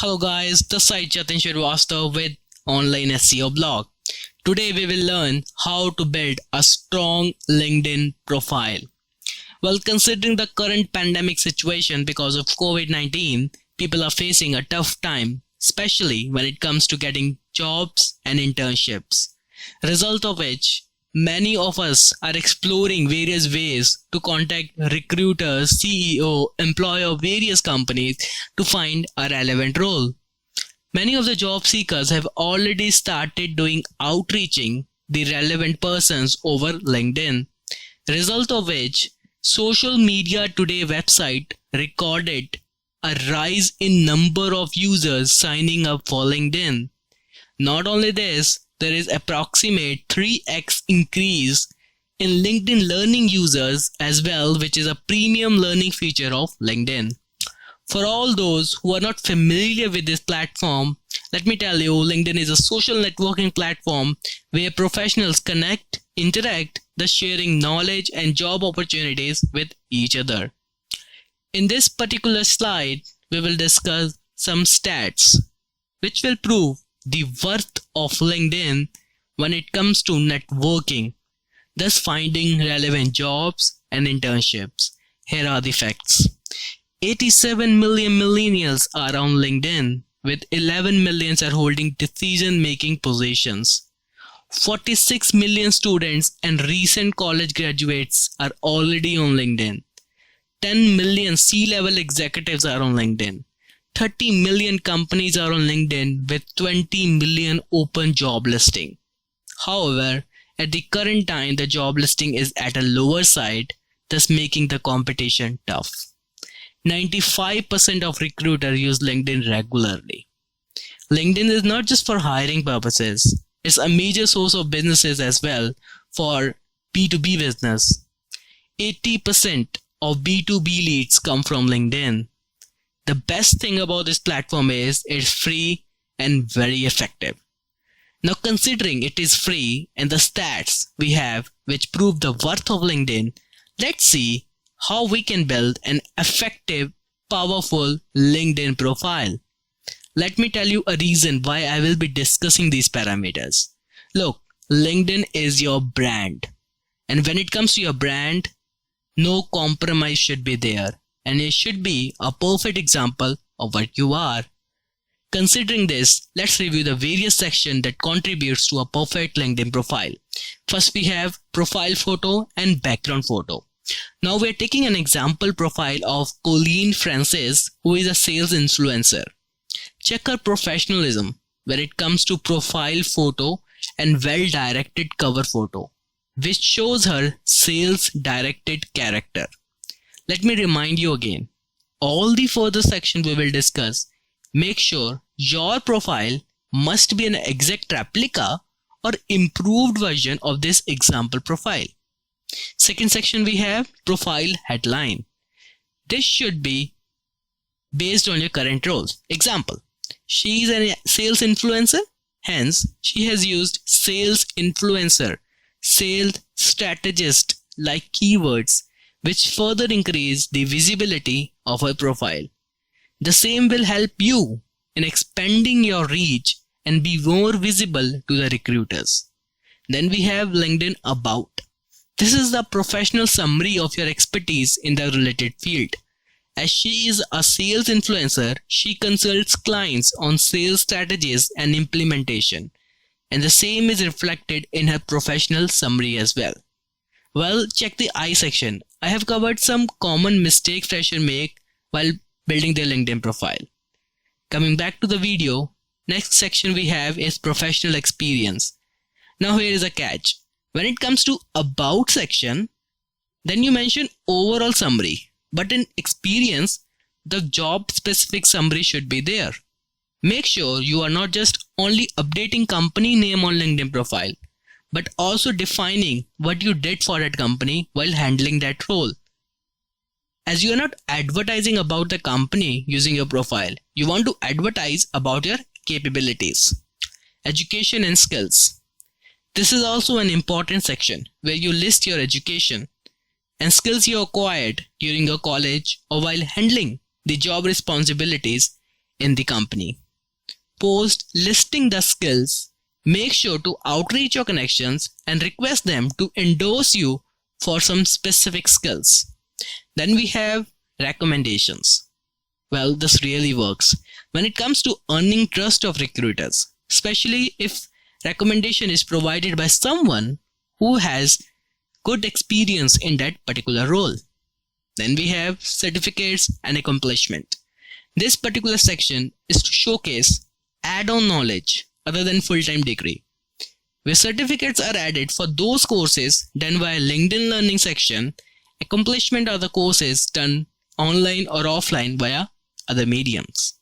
Hello guys, this is Jatin Shrivastava with Online SEO Blog. Today we will learn how to build a strong LinkedIn profile. Well, considering the current pandemic situation because of COVID-19, people are facing a tough time, especially when it comes to getting jobs and internships. Result of which, many of us are exploring various ways to contact recruiters, CEO, employer of various companies to find a relevant role. Many of the job seekers have already started doing outreaching the relevant persons over LinkedIn. Result of which, Social Media Today website recorded a rise in number of users signing up for LinkedIn. Not only this, there is approximate 3x increase in LinkedIn Learning users as well, which is a premium learning feature of LinkedIn. For all those who are not familiar with this platform, let me tell you, LinkedIn is a social networking platform where professionals connect, interact, thus sharing knowledge and job opportunities with each other. In this particular slide, we will discuss some stats which will prove the worth of LinkedIn when it comes to networking, thus finding relevant jobs and internships. Here are the facts. 87 million millennials are on LinkedIn, with 11 millions are holding decision-making positions. 46 million students and recent college graduates are already on LinkedIn. 10 million C-level executives are on LinkedIn. 30 million companies are on LinkedIn with 20 million open job listing. However, at the current time, the job listing is at a lower side, thus making the competition tough. 95% of recruiters use LinkedIn regularly. LinkedIn is not just for hiring purposes, it's a major source of businesses as well for B2B business. 80% of B2B leads come from LinkedIn. The best thing about this platform is it's free and very effective. Now, considering it is free and the stats we have which prove the worth of LinkedIn, let's see how we can build an effective, powerful LinkedIn profile. Let me tell you a reason why I will be discussing these parameters. Look, LinkedIn is your brand. And when it comes to your brand, no compromise should be there. And it should be a perfect example of what you are. Considering this, let's review the various sections that contributes to a perfect LinkedIn profile. First, we have profile photo and background photo. Now we are taking an example profile of Colleen Francis, who is a sales influencer. Check her professionalism when it comes to profile photo and well-directed cover photo, which shows her sales-directed character. Let me remind you again, all the further sections we will discuss, make sure your profile must be an exact replica or improved version of this example profile. Second section we have profile headline. This should be based on your current roles. Example, she is a sales influencer, hence she has used sales influencer, sales strategist like keywords, which further increase the visibility of her profile. The same will help you in expanding your reach and be more visible to the recruiters. Then we have LinkedIn About. This is the professional summary of your expertise in the related field. As she is a sales influencer, she consults clients on sales strategies and implementation, and the same is reflected in her professional summary as well. Well, check the I section. I have covered some common mistakes freshers make while building their LinkedIn profile. Coming back to the video, next section we have is professional experience. Now here is a catch. When it comes to about section, then you mention overall summary. But in experience, the job specific summary should be there. Make sure you are not just only updating company name on LinkedIn profile, but also defining what you did for that company while handling that role. As you are not advertising about the company using your profile, you want to advertise about your capabilities, education and skills. This is also an important section where you list your education and skills you acquired during your college or while handling the job responsibilities in the company. Post listing the skills. Make sure to outreach your connections and request them to endorse you for some specific skills. Then we have recommendations. Well, this really works when it comes to earning trust of recruiters, especially if recommendation is provided by someone who has good experience in that particular role. Then we have certificates and accomplishment. This particular section is to showcase add-on knowledge other than full-time degree, where certificates are added for those courses done via LinkedIn Learning section. Accomplishment are the courses done online or offline via other mediums.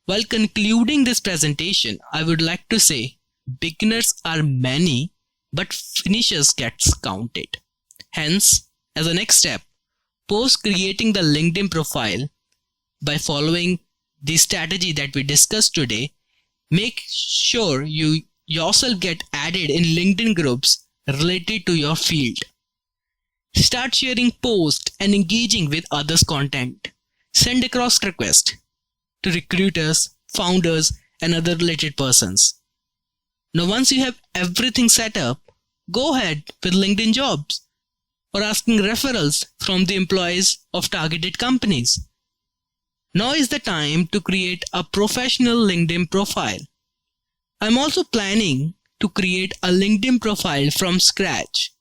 While concluding this presentation, I would like to say beginners are many, but finishers gets counted. Hence, as a next step, post creating the LinkedIn profile by following the strategy that we discussed today. Make sure you yourself get added in LinkedIn groups related to your field. Start sharing posts and engaging with others' content. Send across requests to recruiters, founders, and other related persons. Now, once you have everything set up, go ahead with LinkedIn Jobs or asking referrals from the employees of targeted companies. Now is the time to create a professional LinkedIn profile. I'm also planning to create a LinkedIn profile from scratch.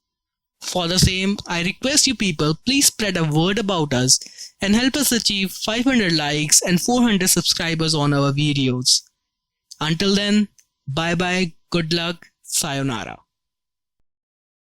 For the same, I request you people, please spread a word about us and help us achieve 500 likes and 400 subscribers on our videos. Until then, bye bye, good luck, sayonara.